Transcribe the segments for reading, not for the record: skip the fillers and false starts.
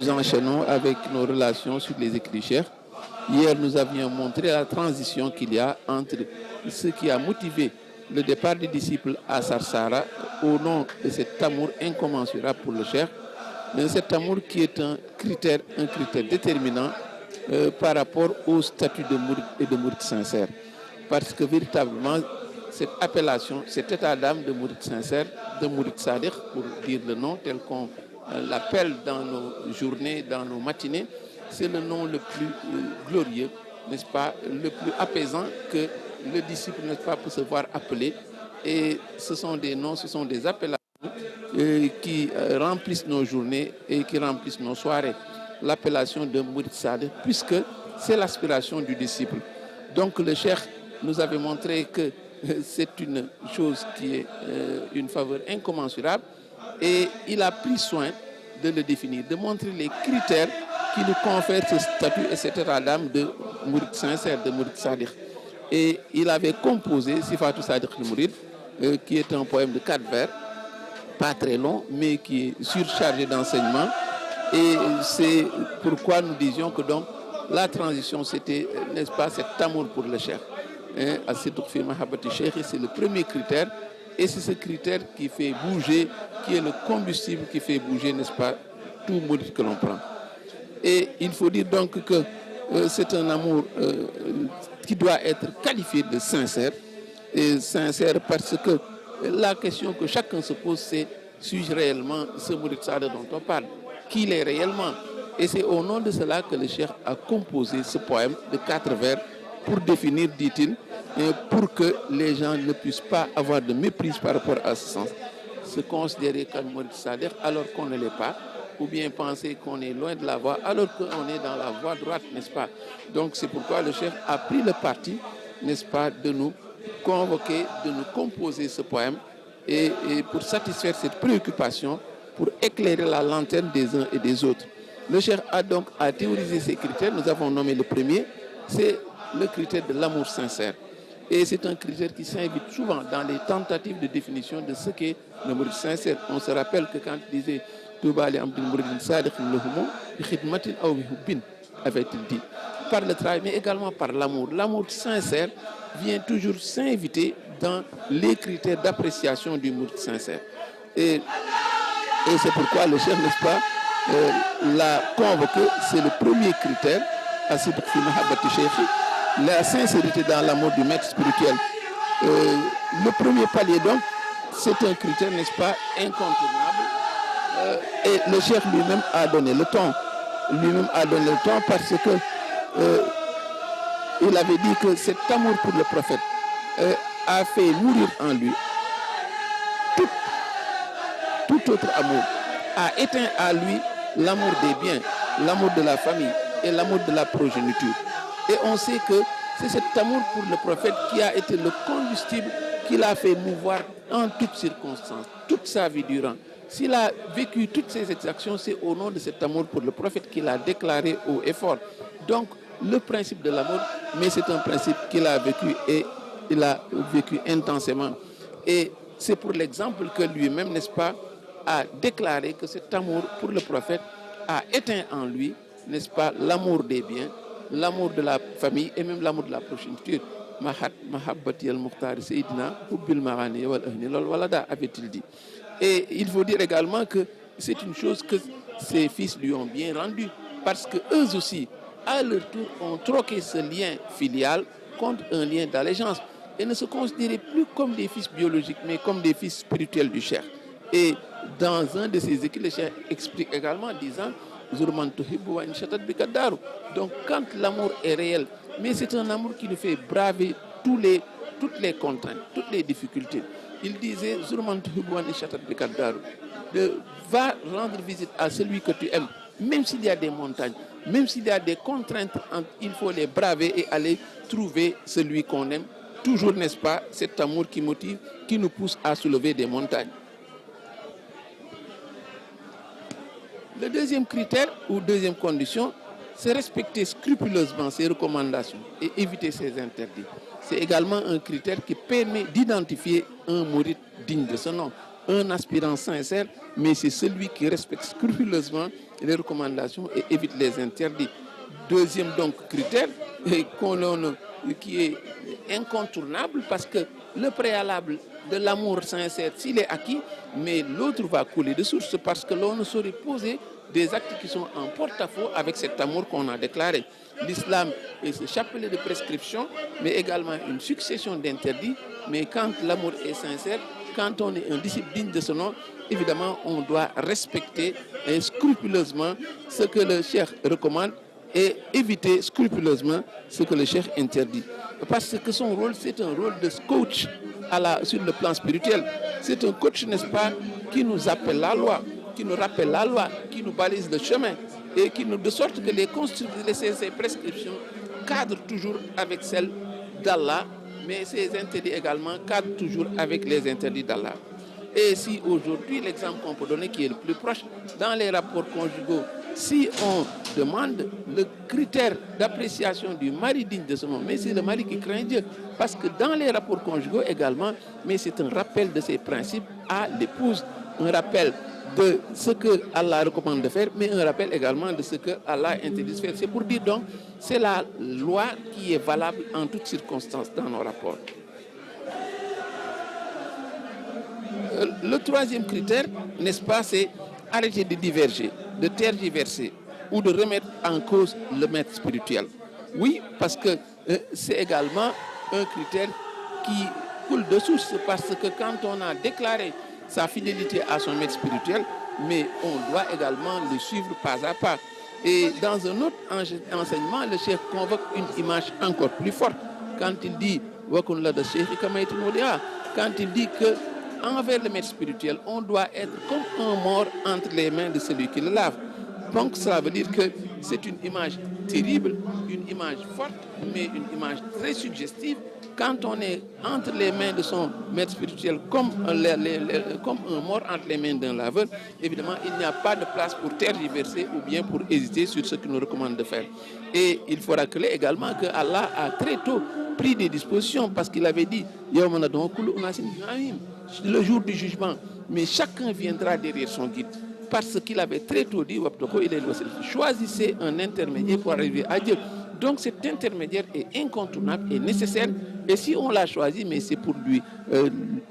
Nous enchaînons avec nos relations sur les écrits chers. Hier, nous avions montré la transition qu'il y a entre ce qui a motivé le départ des disciples à Sarsara au nom de cet amour incommensurable pour le cher, cet amour qui est un critère déterminant par rapport au statut de mouride et de mouride sincère. Parce que véritablement, cette appellation, cet état d'âme de mouride sincère, de mouride sadiq, pour dire le nom tel qu'on l'appelle dans nos journées, dans nos matinées, c'est le nom le plus glorieux, n'est-ce pas, le plus apaisant que le disciple, n'est-ce pas, peut se voir appeler. Et ce sont des noms, ce sont des appellations qui remplissent nos journées et qui remplissent nos soirées. L'appellation de Mourid Sadiq, puisque c'est l'aspiration du disciple. Donc le cheikh nous avait montré que c'est une chose qui est une faveur incommensurable et il a pris soin de le définir, de montrer les critères qui nous confèrent ce statut et cet état d'âme de Mourid sincère, de Mourid Sadiq. Et il avait composé Sifatou Sadiq al-Mourid, qui est un poème de 4 vers, pas très long, mais qui est surchargé d'enseignements. Et c'est pourquoi nous disions que donc la transition, c'était, n'est-ce pas, cet amour pour le cheikh. C'est le premier critère. Et c'est ce critère qui fait bouger, qui est le combustible qui fait bouger, n'est-ce pas, tout mourid que l'on prend. Et il faut dire donc que c'est un amour qui doit être qualifié de sincère. Et sincère parce que la question que chacun se pose, c'est suis-je réellement ce Mourid Sadiq dont on parle? Qui il est réellement? Et c'est au nom de cela que le cheikh a composé ce poème de 4 vers pour définir, dit-il, pour que les gens ne puissent pas avoir de méprise par rapport à ce sens, se considérer comme Mourid Sadiq alors qu'on ne l'est pas, ou bien penser qu'on est loin de la voie alors qu'on est dans la voie droite, n'est-ce pas? Donc c'est pourquoi le cheikh a pris le parti, n'est-ce pas, de nous convoquer, de nous composer ce poème et pour satisfaire cette préoccupation, pour éclairer la lanterne des uns et des autres. Le cheikh a donc théorisé ces critères. Nous avons nommé le premier, c'est le critère de l'amour sincère. Et c'est un critère qui s'invite souvent dans les tentatives de définition de ce qu'est le mourid sincère. On se rappelle que quand il disait avait-il dit, par le travail, mais également par l'amour. L'amour sincère vient toujours s'inviter dans les critères d'appréciation du mourid sincère. Et c'est pourquoi le cheikh, n'est-ce pas, l'a convoqué, c'est le premier critère, la sincérité dans l'amour du maître spirituel. Le premier palier, donc, c'est un critère, n'est-ce pas, incontournable. Et le cheikh lui-même a donné le ton. Lui-même a donné le ton parce que il avait dit que cet amour pour le prophète a fait mourir en lui tout autre amour, a éteint à lui l'amour des biens, l'amour de la famille et l'amour de la progéniture. Et on sait que c'est cet amour pour le prophète qui a été le combustible qui l'a fait mouvoir en toutes circonstances, toute sa vie durant. S'il a vécu toutes ces exactions, c'est au nom de cet amour pour le prophète qu'il a déclaré haut et fort. Donc, le principe de l'amour, mais c'est un principe qu'il a vécu et il a vécu intensément. Et c'est pour l'exemple que lui-même, n'est-ce pas, a déclaré que cet amour pour le prophète a éteint en lui, n'est-ce pas, l'amour des biens, l'amour de la famille et même l'amour de la progéniture. Avait-il dit. Et il faut dire également que c'est une chose que ses fils lui ont bien rendue, parce que eux aussi, à leur tour, ont troqué ce lien filial contre un lien d'allégeance et ne se considéraient plus comme des fils biologiques, mais comme des fils spirituels du cheikh. Et dans un de ses écrits, le cheikh explique également en disant donc quand l'amour est réel, mais c'est un amour qui nous fait braver toutes les contraintes, toutes les difficultés. Il disait va rendre visite à celui que tu aimes, même s'il y a des montagnes, même s'il y a des contraintes, il faut les braver et aller trouver celui qu'on aime. Toujours, n'est-ce pas, cet amour qui motive, qui nous pousse à soulever des montagnes. Le deuxième critère ou deuxième condition, c'est respecter scrupuleusement ses recommandations et éviter ses interdits. C'est également un critère qui permet d'identifier un mourid digne de ce nom. un aspirant sincère, mais c'est celui qui respecte scrupuleusement les recommandations et évite les interdits. Deuxième donc critère qui est incontournable parce que le préalable de l'amour sincère, s'il est acquis, mais l'autre va couler de source parce que l'on ne saurait poser des actes qui sont en porte-à-faux avec cet amour qu'on a déclaré. L'islam est ce chapelet de prescriptions, mais également une succession d'interdits. Mais quand l'amour est sincère, quand on est un disciple digne de ce nom, évidemment, on doit respecter scrupuleusement ce que le cheikh recommande et éviter scrupuleusement ce que le cheikh interdit. Parce que son rôle, c'est un rôle de coach sur le plan spirituel. C'est un coach, n'est-ce pas, qui nous appelle la loi, qui nous rappelle la loi, qui nous balise le chemin et qui nous, de sorte que ces prescriptions cadrent toujours avec celles d'Allah, mais ces interdits également cadrent toujours avec les interdits d'Allah. Et si aujourd'hui, l'exemple qu'on peut donner qui est le plus proche, dans les rapports conjugaux, si on demande le critère d'appréciation du mari digne de ce nom, mais c'est le mari qui craint Dieu, parce que dans les rapports conjugaux également, mais c'est un rappel de ces principes à l'épouse, un rappel de ce que Allah recommande de faire, mais un rappel également de ce que Allah interdit de faire. C'est pour dire donc, c'est la loi qui est valable en toutes circonstances dans nos rapports. Le troisième critère, n'est-ce pas, c'est arrêter de diverger, de tergiverser ou de remettre en cause le maître spirituel. Oui, parce que c'est également un critère qui coule de source, parce que quand on a déclaré sa fidélité à son maître spirituel, mais on doit également le suivre pas à pas. Et dans un autre enseignement, le cheikh convoque une image encore plus forte quand il dit quand il dit que envers le maître spirituel, on doit être comme un mort entre les mains de celui qui le lave. Donc ça veut dire que c'est une image terrible, une image forte, mais une image très suggestive. Quand on est entre les mains de son maître spirituel comme un mort entre les mains d'un laveur, évidemment, il n'y a pas de place pour tergiverser ou bien pour hésiter sur ce qu'il nous recommande de faire. Et il faut rappeler également que Allah a très tôt pris des dispositions parce qu'il avait dit le jour du jugement, mais chacun viendra derrière son guide. Parce qu'il avait très tôt dit choisissez un intermédiaire pour arriver à Dieu. Donc cet intermédiaire est incontournable et nécessaire. Et si on l'a choisi, mais c'est pour lui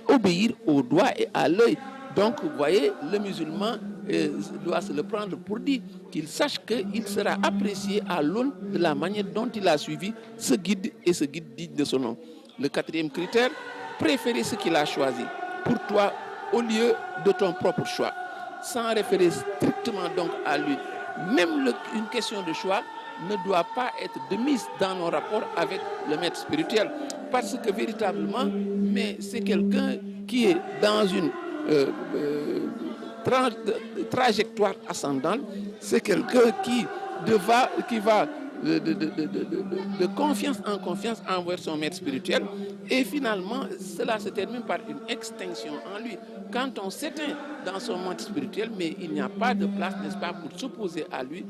obéir au doigt et à l'œil. Donc vous voyez, le musulman doit se le prendre pour dire qu'il sache qu'il sera apprécié à l'aune de la manière dont il a suivi ce guide et ce guide digne de son nom. Le quatrième critère, préférer ce qu'il a choisi pour toi au lieu de ton propre choix, sans référer strictement donc à lui. Même une question de choix ne doit pas être de mise dans nos rapports avec le maître spirituel, parce que véritablement, mais c'est quelqu'un qui est dans une trajectoire ascendante, c'est quelqu'un qui va de confiance en confiance envers son maître spirituel, et finalement cela se termine par une extinction en lui. Quand on s'éteint dans son monde spirituel, mais il n'y a pas de place, n'est-ce pas, pour s'opposer à lui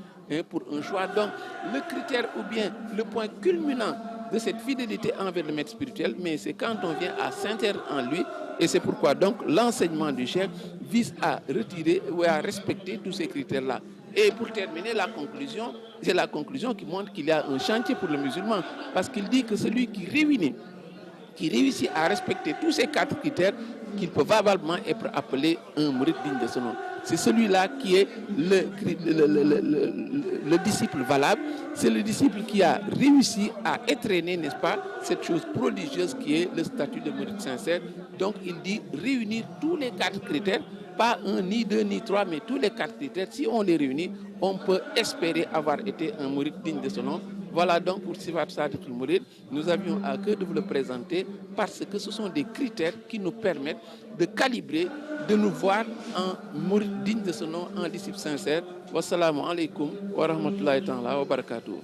pour un choix. Donc le critère ou bien le point culminant de cette fidélité envers le maître spirituel, mais c'est quand on vient à s'interdire en lui. Et c'est pourquoi donc l'enseignement du cheikh vise à retirer ou à respecter tous ces critères-là. Et pour terminer, la conclusion, c'est la conclusion qui montre qu'il y a un chantier pour le musulman, parce qu'il dit que celui qui réussit à respecter tous ces 4 critères, qu'il peut valablement être appelé un mouride digne de ce nom. C'est celui-là qui est le disciple valable. C'est le disciple qui a réussi à étreiner, n'est-ce pas, cette chose prodigieuse qui est le statut de mouride sincère. Donc il dit réunir tous les 4 critères, pas un, ni 2, ni 3, mais tous les 4 critères. Si on les réunit, on peut espérer avoir été un mouride digne de ce nom. Voilà donc pour Sifat Sadiq al-Mourid, nous avions à cœur de vous le présenter parce que ce sont des critères qui nous permettent de calibrer, de nous voir en mourid digne de ce nom, en disciple sincère. Wassalamu alaikum wa rahmatullahi ta'ala wa barakatuh.